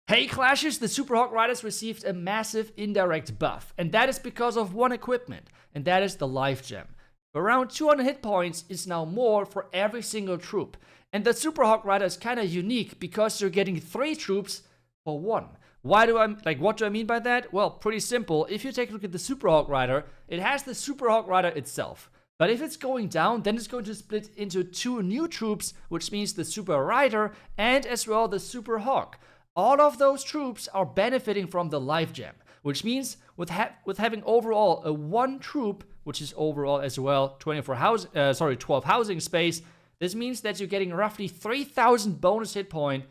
Hey Clashers, the Super Hawk Riders received a massive indirect buff, and that is because of one equipment, and that is the Lifegem. Around 200 hit points is now more for every single troop, and the Super Hawk Rider is kind of unique because you're getting 3 troops for 1. What do I mean by that? Well, pretty simple. If you take a look at the Super Hawk Rider, it has the Super Hawk Rider itself. But if it's going down, then it's going to split into 2 new troops, which means the Super Rider and as well the Super Hawk. All of those troops are benefiting from the Lifegem, which means with having overall a 1 troop, which is overall as well 12 housing space, this means that you're getting roughly 3,000 bonus hit point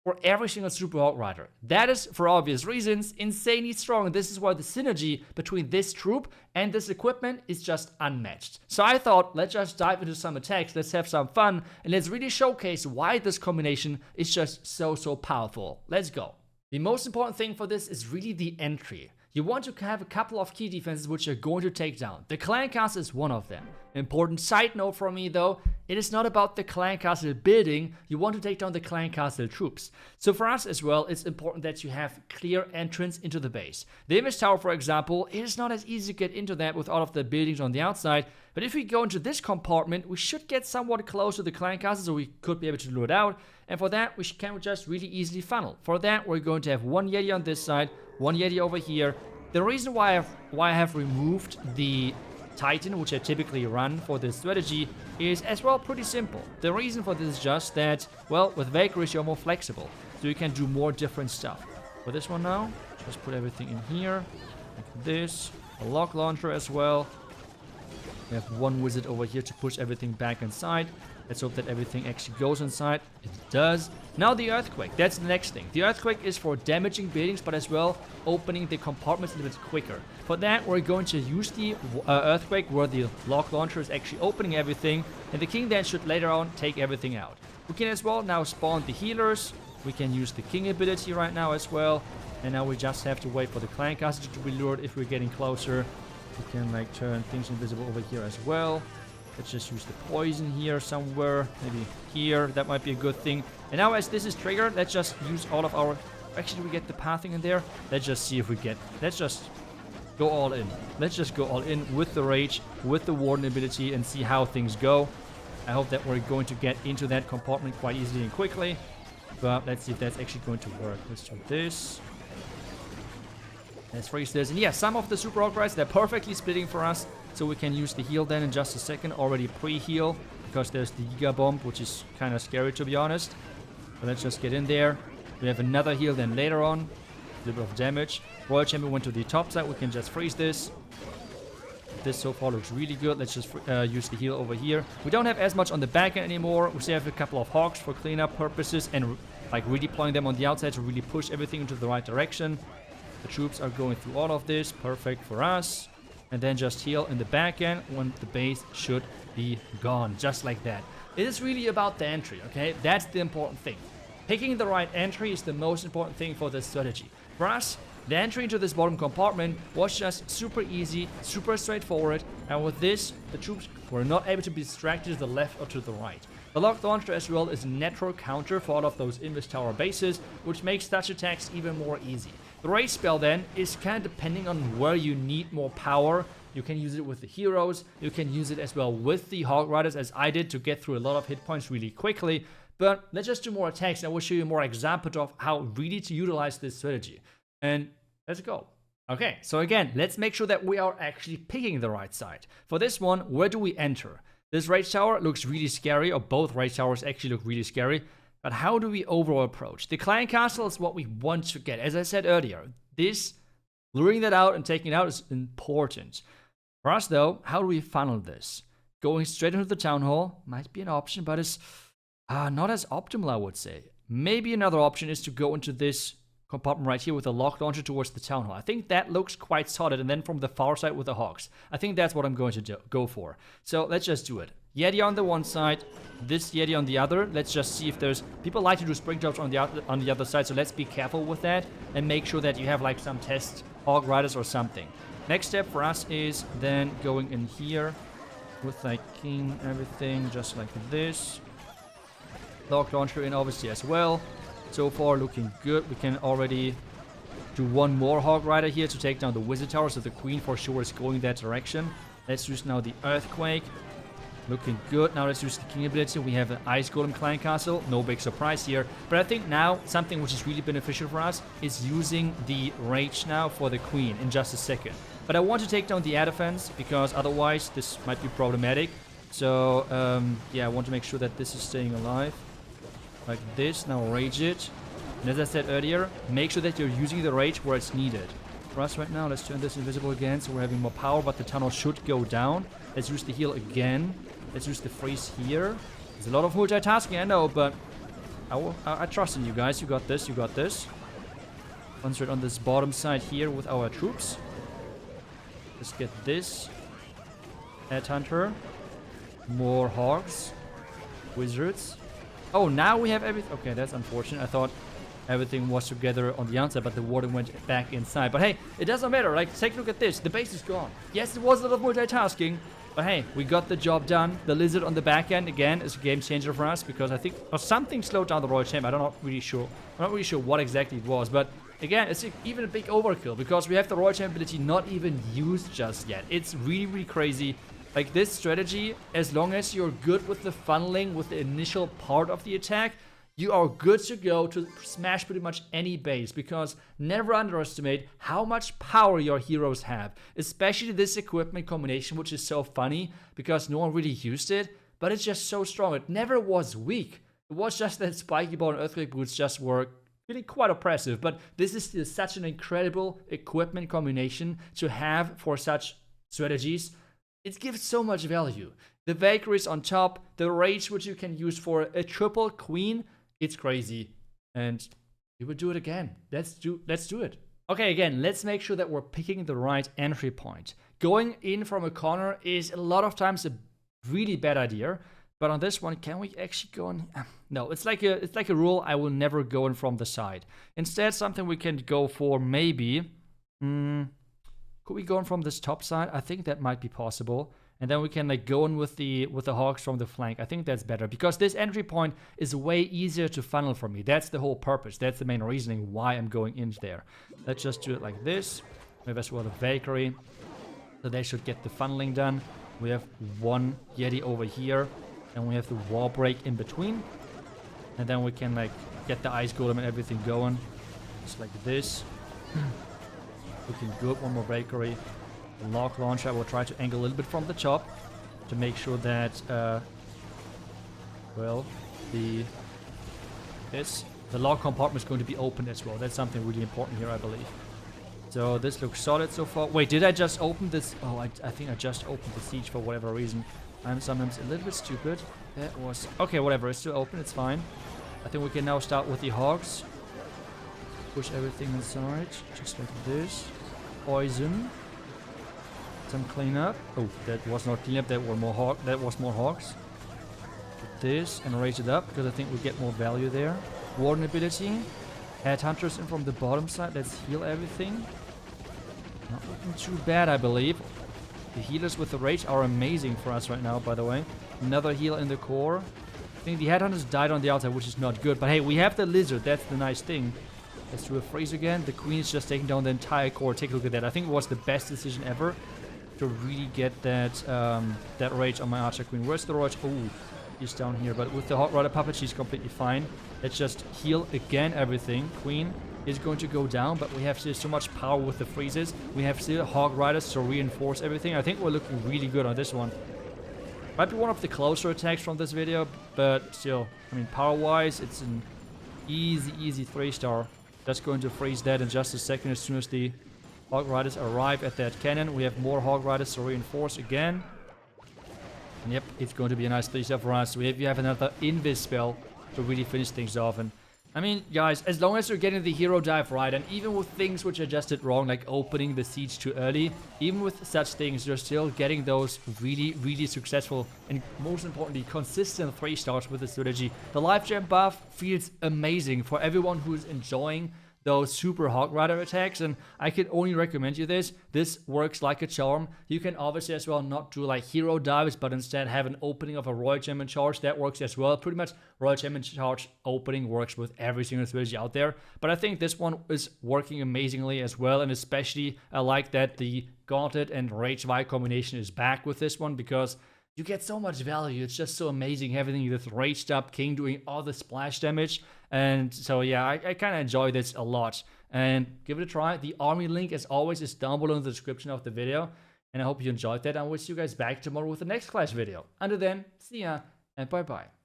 for every single Super Hawk Rider. That is, for obvious reasons, insanely strong. This is why the synergy between this troop and this equipment is just unmatched. So I thought, let's just dive into some attacks, let's have some fun, and let's really showcase why this combination is just so powerful. Let's go. The most important thing for this is really the entry. You want to have a couple of key defenses which you're going to take down. The Clan Castle is one of them. Important side note for me though, it is not about the Clan Castle building, you want to take down the Clan Castle troops. So for us as well, it's important that you have clear entrance into the base. The Image Tower, for example, it is not as easy to get into that with all of the buildings on the outside, but if we go into this compartment, we should get somewhat close to the Clan Castle, so we could be able to lure it out, and for that, we can just really easily funnel. For that, we're going to have 1 Yeti on this side, 1 Yeti over here. The reason why I have removed the Titan, which I typically run for this strategy, is as well pretty simple. The reason for this is just that, well, with Valkyries you're more flexible, so you can do more different stuff. For this one now, just put everything in here, like this, a lock launcher as well. We have 1 wizard over here to push everything back inside. Let's hope that everything actually goes inside. It does. Now the Earthquake, that's the next thing. The Earthquake is for damaging buildings, but as well opening the compartments a little bit quicker. For that, we're going to use the Earthquake where the lock launcher is actually opening everything, and the King then should later on take everything out. We can as well now spawn the healers. We can use the King ability right now as well, and now we just have to wait for the Clan Castle to be lured if we're getting closer. We can like turn things invisible over here as well. Let's just use the poison here somewhere, maybe here, that might be a good thing. And now as this is triggered, let's just use all of our... Actually, we get the pathing in there. Let's just see if we get... Let's just go all in. Let's just go all in with the Rage, with the Warden ability, and see how things go. I hope that we're going to get into that compartment quite easily and quickly. But let's see if that's actually going to work. Let's do this. Let's freeze this. And yeah, some of the Super Hawk Riders, they're perfectly splitting for us. So we can use the heal then in just a second. Already pre-heal. Because there's the Giga Bomb, which is kind of scary to be honest. But let's just get in there. We have another heal then later on. A little bit of damage. Royal Champion went to the top side. We can just freeze this. This so far looks really good. Let's just use the heal over here. We don't have as much on the back end anymore. We still have a couple of Hawks for cleanup purposes. And like redeploying them on the outside to really push everything into the right direction. The troops are going through all of this. Perfect for us. And then just heal in the back end when the base should be gone. Just like that. It is really about the entry, okay? That's the important thing. Picking the right entry is the most important thing for this strategy. For us, the entry into this bottom compartment was just super easy, super straightforward. And with this, the troops were not able to be distracted to the left or to the right. The lock launcher as well is a natural counter for all of those Invis Tower bases, which makes such attacks even more easy. The Rage spell then is kind of depending on where you need more power. You can use it with the heroes, you can use it as well with the Hawk Riders as I did to get through a lot of hit points really quickly. But let's just do more attacks and I will show you more examples of how really to utilize this strategy. And let's go. Okay, so again, let's make sure that we are actually picking the right side. For this one, where do we enter? This Rage Tower looks really scary, or both Rage Towers actually look really scary. But how do we overall approach? The Clan Castle is what we want to get. As I said earlier, this, luring that out and taking it out is important. For us though, how do we funnel this? Going straight into the Town Hall might be an option, but it's not as optimal, I would say. Maybe another option is to go into this compartment right here with a lock launcher towards the Town Hall. I think that looks quite solid, and then from the far side with the Hawks. I think that's what I'm going to go for. So let's just do it. Yeti on the one side, this Yeti on the other. Let's just see if there's... People like to do spring drops on the other side, so let's be careful with that and make sure that you have like some test Hawk Riders or something. Next step for us is then going in here with like King, everything, just like this. Lock launcher in obviously as well. So far, looking good. We can already do one more Hog Rider here to take down the Wizard Tower, so the Queen for sure is going that direction. Let's use now the Earthquake. Looking good. Now let's use the King ability. We have an Ice Golem Clan Castle. No big surprise here. But I think now something which is really beneficial for us is using the Rage now for the Queen in just a second. But I want to take down the air defense because otherwise this might be problematic. So yeah, I want to make sure that this is staying alive. Like this. Now Rage it. And as I said earlier, make sure that you're using the Rage where it's needed. For us right now, let's turn this invisible again so we're having more power, but the tunnel should go down. Let's use the heal again. Let's use the freeze here. There's a lot of multitasking, I know, but I trust in you guys. You got this, you got this. Concentrate on this bottom side here with our troops. Let's get this. Headhunter. More hogs. Wizards. Oh, now we have everything. Okay, that's unfortunate. I thought everything was together on the outside, but the warden went back inside. But hey, it doesn't matter. Like, take a look at this. The base is gone. Yes, it was a lot of multitasking, but hey, we got the job done. The lizard on the back end, again, is a game changer for us because I think something slowed down the Royal Champ. I'm not really sure what exactly it was, but again, it's even a big overkill because we have the Royal Champ ability not even used just yet. It's really, really crazy. Like this strategy, as long as you're good with the funneling, with the initial part of the attack, you are good to go to smash pretty much any base, because never underestimate how much power your heroes have. Especially this equipment combination, which is so funny because no one really used it, but it's just so strong. It never was weak. It was just that Spiky Ball and Earthquake Boots just were really quite oppressive, but this is still such an incredible equipment combination to have for such strategies. It gives so much value. The Valkyries on top, the Rage which you can use for a triple Queen, it's crazy. And we will do it again. Let's do it. Okay, again, let's make sure that we're picking the right entry point. Going in from a corner is a lot of times a really bad idea. But on this one, can we actually go in? No, it's like a rule. I will never go in from the side. Instead, something we can go for maybe. Could we go in from this top side? I think that might be possible. And then we can like go in with the hogs from the flank. I think that's better because this entry point is way easier to funnel for me. That's the whole purpose. That's the main reasoning why I'm going in there. Let's just do it like this. We have as well the Valkyrie. So they should get the funneling done. We have one Yeti over here. And we have the wall break in between. And then we can like get the Ice Golem and everything going. Just like this. Looking good. One more Valkyrie. The log launcher, I will try to angle a little bit from the top to make sure that, well, the log compartment is going to be open as well. That's something really important here, I believe. So this looks solid so far. Wait, did I just open this? Oh, I think I just opened the siege for whatever reason. I'm sometimes a little bit stupid. That was... Okay, whatever. It's still open. It's fine. I think we can now start with the hogs. Push everything inside. Just like this. Poison. Some cleanup. Oh, that was not cleanup. That was more hogs. Put this and raise it up because I think we get more value there. Warden ability. Headhunters in from the bottom side. Let's heal everything. Not looking too bad, I believe. The healers with the Rage are amazing for us right now, by the way. Another heal in the core. I think the Headhunters died on the outside, which is not good. But hey, we have the Lizard. That's the nice thing. Let's do a freeze again. The Queen is just taking down the entire core. Take a look at that. I think it was the best decision ever to really get that that Rage on my Archer Queen. Where's the Rage? Oh, he's down here. But with the Hog Rider Puppet, she's completely fine. Let's just heal again everything. Queen is going to go down, but we have still so much power with the freezes. We have still Hog Riders to reinforce everything. I think we're looking really good on this one. Might be one of the closer attacks from this video, but still, I mean, power-wise, it's an easy 3-star. Just going to freeze that in just a second as soon as the Hog Riders arrive at that cannon. We have more Hog Riders to reinforce again. And yep, it's going to be a nice 3-star for us. We have another Invis spell to really finish things off. And I mean, guys, as long as you're getting the hero dive right, and even with things which I just did wrong, like opening the siege too early, even with such things, you're still getting those really successful and, most importantly, consistent 3-stars with the strategy. The Lifegem buff feels amazing for everyone who's enjoying those super Hog Rider attacks, and I can only recommend you this. This works like a charm. You can obviously as well not do like hero dives, but instead have an opening of a Royal Gem in charge. That works as well. Pretty much Royal Gem in charge opening works with every single strategy out there, but I think this one is working amazingly as well, and especially I like that the Gauntlet and Rage Vi combination is back with this one, because you get so much value. It's just so amazing having this raged up king doing all the splash damage. And so yeah, I kind of enjoy this a lot. And give it a try. The army link, as always, is down below in the description of the video. And I hope you enjoyed that. I will see you guys back tomorrow with the next Clash video. Until then, see ya and bye bye.